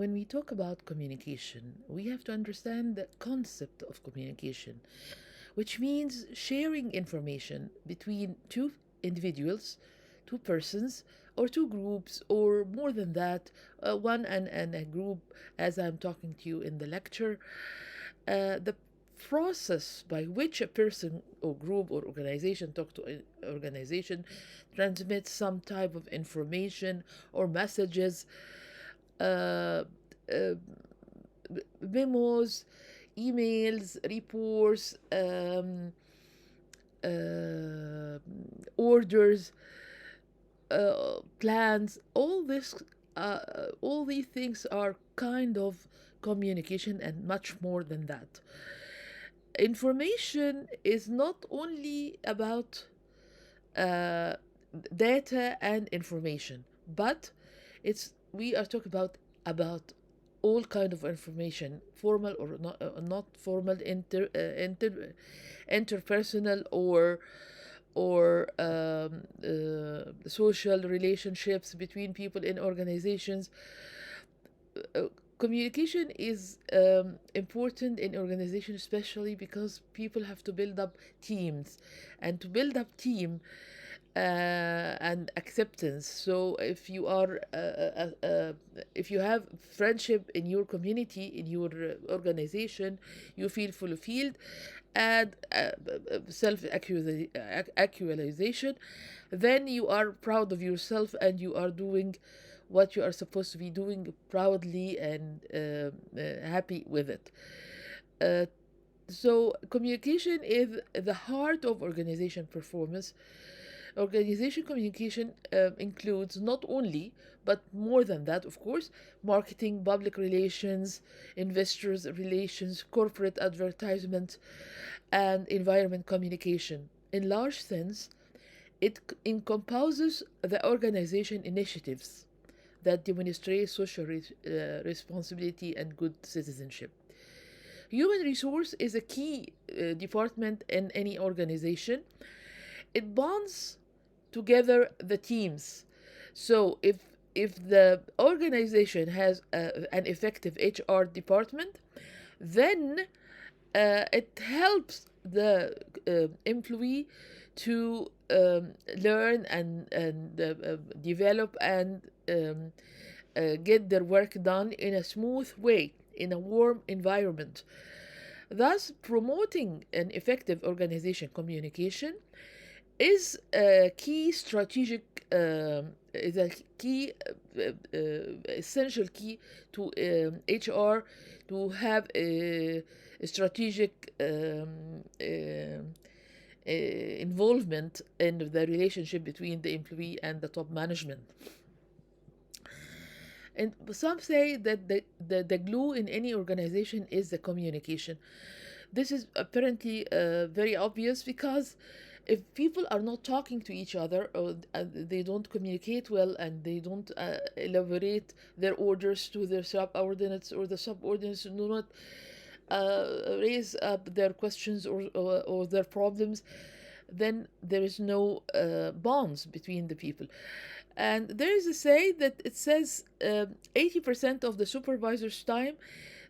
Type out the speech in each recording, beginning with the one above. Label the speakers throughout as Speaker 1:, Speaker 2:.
Speaker 1: when we talk about communication, we have to understand the concept of communication, which means sharing information between two individuals, two persons, or two groups, or more than that, one and a group, as I'm talking to you in the lecture. The process by which a person or group or organization talk to an organization transmits some type of information or messages, uh, uh, memos, emails, reports, uh, orders, plans. All these things are kind of communication and much more than that. Information is not only about uh, data and information, but it's we are talking about all kind of information, formal or not formal, interpersonal or social relationships between people in organizations. uh, Communication is important in organization, especially because people have to build up teams, and to build up team and acceptance. So if you have friendship in your community, in your organization, you feel fulfilled, and self actualization, then you are proud of yourself and you are doing what you are supposed to be doing proudly and happy with it. Uh, so communication is the heart of organization performance. Organization communication includes not only, but more than that, of course, marketing, public relations, investors relations, corporate advertisement, and environment communication. In large sense, it encompasses the organization initiatives that demonstrate social responsibility and good citizenship. Human resource is a key department in any organization. It bonds together the teams. So if the organization has an effective HR department, then it helps the employee to learn and develop and get their work done in a smooth way, in a warm environment, thus promoting an effective organization communication is a key strategic is a key essential key to HR to have a strategic involvement in the relationship between the employee and the top management. And some say that the glue in any organization is the communication. This is apparently very obvious because if people are not talking to each other, or they don't communicate well, and they don't elaborate their orders to their subordinates, or the subordinates do not raise up their questions or their problems, then there is no bonds between the people. And there is a say that it says 80% of the supervisor's time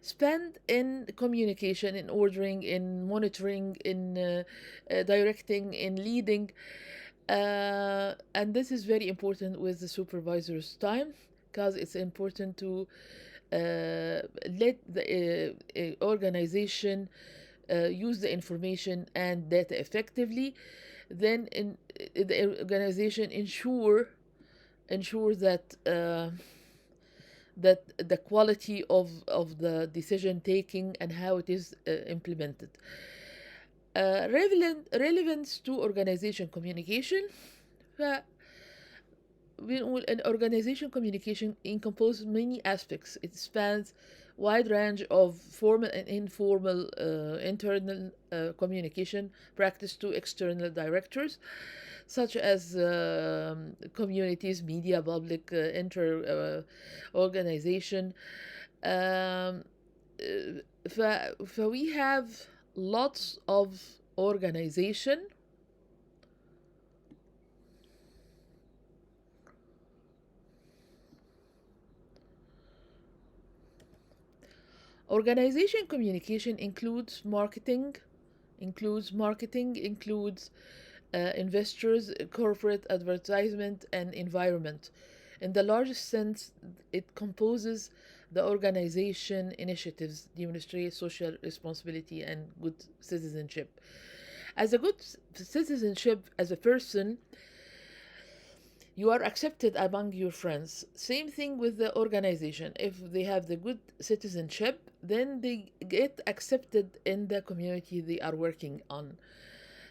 Speaker 1: spent in communication, in ordering, in monitoring, in directing, in leading. And this is very important with the supervisor's time, because it's important to let the organization use the information and data effectively. Then the organization ensure that the quality of the decision taking and how it is implemented. Relevance to organization communication. An organization communication encompasses many aspects. It spans wide range of formal and informal internal communication practice to external directors, such as communities, media, public, inter organization. Um, we have lots of organization. Organization communication includes investors, corporate advertisement, and environment. In the largest sense, it composes the organization initiatives demonstrate social responsibility and good citizenship. As a good citizenship, as a person, you are accepted among your friends. Same thing with the organization. If they have the good citizenship, then they get accepted in the community they are working on.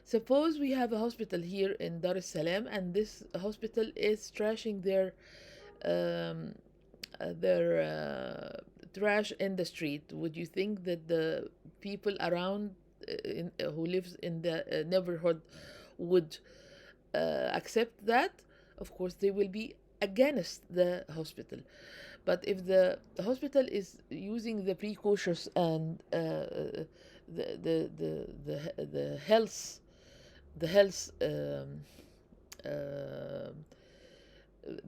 Speaker 1: Suppose we have a hospital here in Dar es Salaam, and this hospital is trashing um, trash in the street. Would you think that the people around who lives in the neighborhood would accept that? Of course, they will be against the hospital. But if the hospital is using the precautions and the health uh,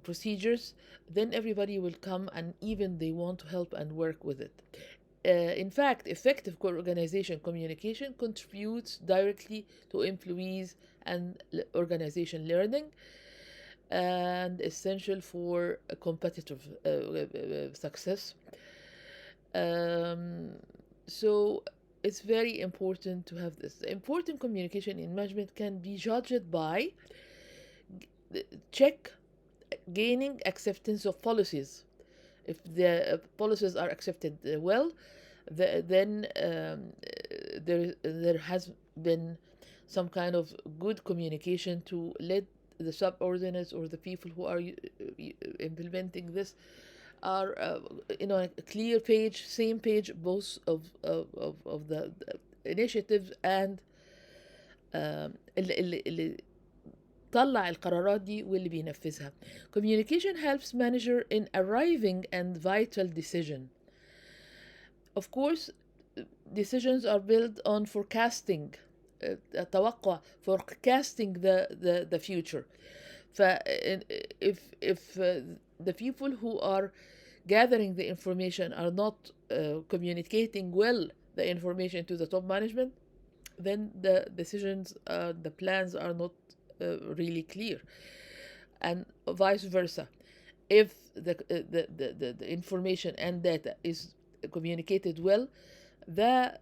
Speaker 1: procedures, then everybody will come and even they want to help and work with it. In fact, effective organization communication contributes directly to employees and organization learning and essential for a competitive success. Um, so it's very important to have this. Important communication in management can be judged by check gaining acceptance of policies. If the policies are accepted well, then there has been some kind of good communication to let the subordinates or the people who are implementing this are a clear page, same page, both of the initiatives and اللي طلع القرارات دي واللي بينفذها. Communication helps manager in arriving and vital decision. Of course, decisions are built on forecasting, توقع, forecasting the future. If the people who are gathering the information are not communicating well the information to the top management, then the decisions, the plans are not really clear, and vice versa. If the information and data is communicated well, the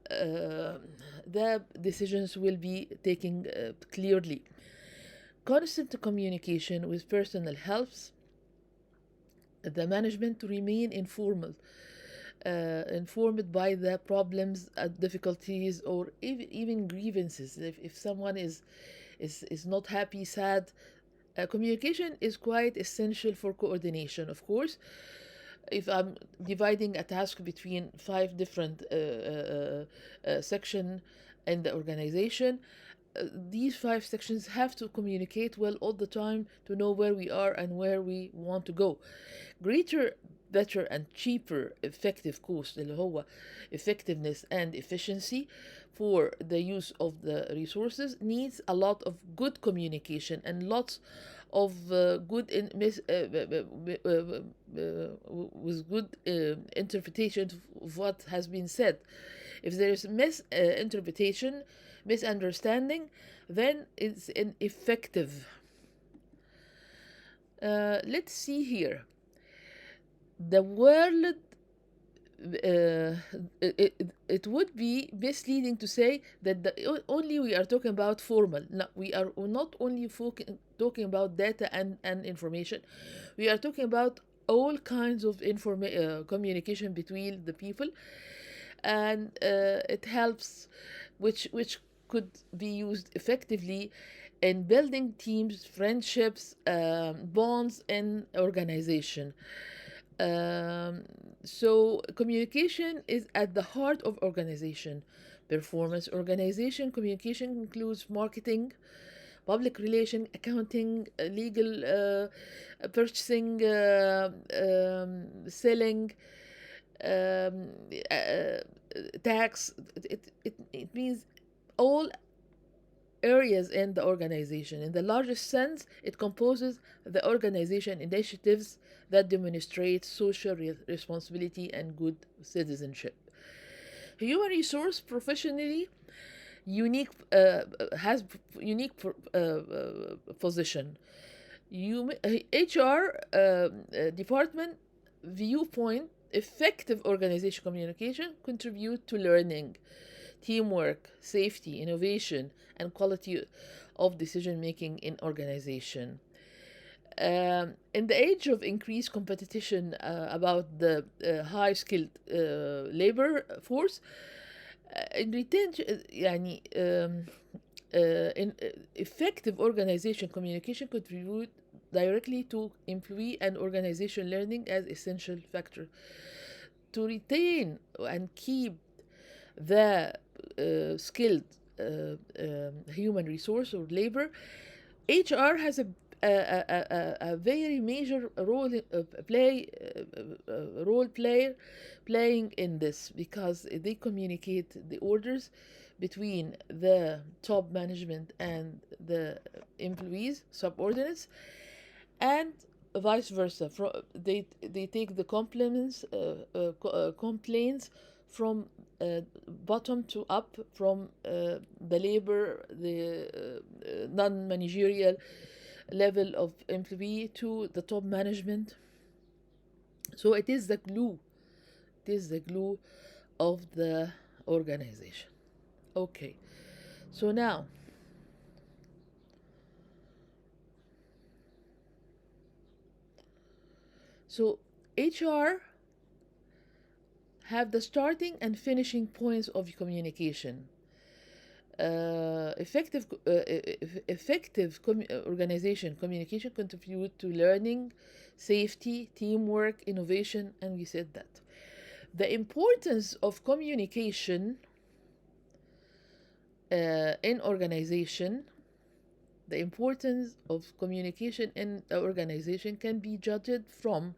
Speaker 1: decisions will be taken clearly. Constant communication with personnel helps the management to remain informed by the problems, difficulties, or even grievances. If someone is not happy, sad, communication is quite essential for coordination. Of course, if I'm dividing a task between 5 different sections in the organization, these 5 sections have to communicate well all the time to know where we are and where we want to go. Greater, better, and cheaper effective cost اللي هو effectiveness and efficiency for the use of the resources needs a lot of good communication and lots of with good interpretation of what has been said. If there is misinterpretation, misunderstanding, then it's ineffective. Let's see here. The world, it would be misleading to say that only we are talking about formal. No, we are not only talking about data and information. We are talking about all kinds of communication between the people, and it helps, which could be used effectively in building teams, friendships, bonds in organization. So communication is at the heart of organization performance. Organization communication includes marketing, public relation, accounting, legal, purchasing, selling, um, uh, tax. It means all areas in the organization. In the largest sense, it composes the organization initiatives that demonstrate social responsibility and good citizenship. Human resource professionally unique has unique position. HR department viewpoint effective organization communication contribute to learning, teamwork, safety, innovation, and quality of decision making in organization. In the age of increased competition about the high skilled labor force, in retention يعني in effective organization communication contribute directly to employee and organization learning as essential factor to retain and keep the skilled human resource or labor. HR has a very major role role player playing in this because they communicate the orders between the top management and the employees subordinates, and vice versa. They take the complaints from bottom to up, from the labor, the non-managerial level of employee to the top management. So it is the glue. It is the glue of the organization. Okay. So now, so HR have the starting and finishing points of communication. Effective organization communication contribute to learning, safety, teamwork, innovation, and we said that. The importance of communication in organization, the importance of communication in the organization can be judged from,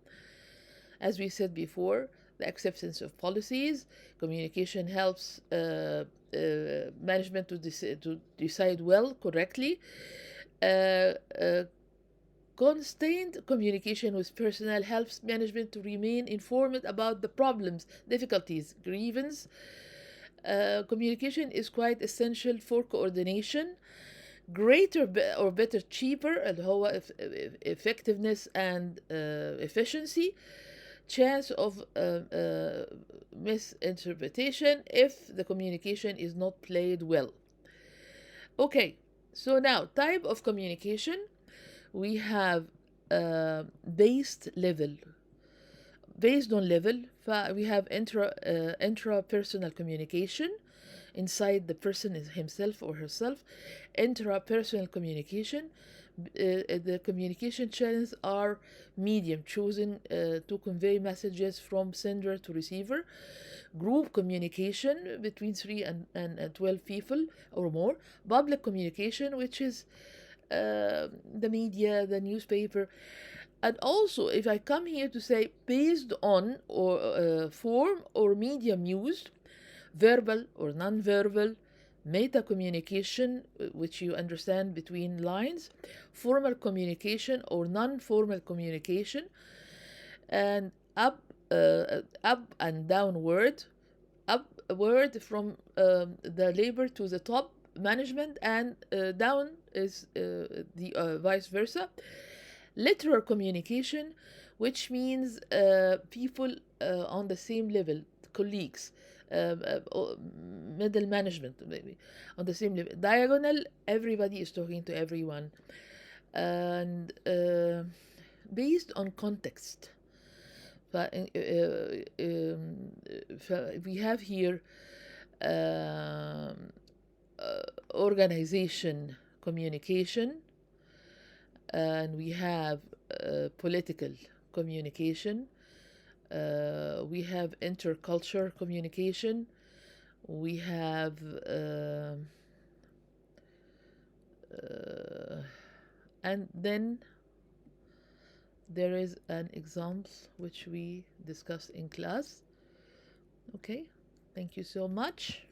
Speaker 1: as we said before, the acceptance of policies. Communication helps management to decide well, correctly. Constant communication with personnel helps management to remain informed about the problems, difficulties, grievance. Communication is quite essential for coordination, greater or better cheaper اللي هو effectiveness and efficiency, chance of misinterpretation if the communication is not played well. Okay, so now type of communication. We have based level. Based on level, we have intrapersonal communication inside the person himself or herself. Intrapersonal communication, the communication channels are medium chosen to convey messages from sender to receiver. Group communication between 3 and 12 people or more. Public communication, which is the media, the newspaper. And also, if I come here to say based on or form or medium used, verbal or non-verbal, meta communication, which you understand between lines, formal communication or non-formal communication, and up and downward, upward from the labor to the top management, and down is the vice versa. Literal communication, which means people on the same level, colleagues, middle management, maybe on the same level. Diagonal, everybody is talking to everyone, and based on context. We have here organization communication, and we have political communication, we have intercultural communication, we have and then there is an example which we discussed in class. Okay, thank you so much.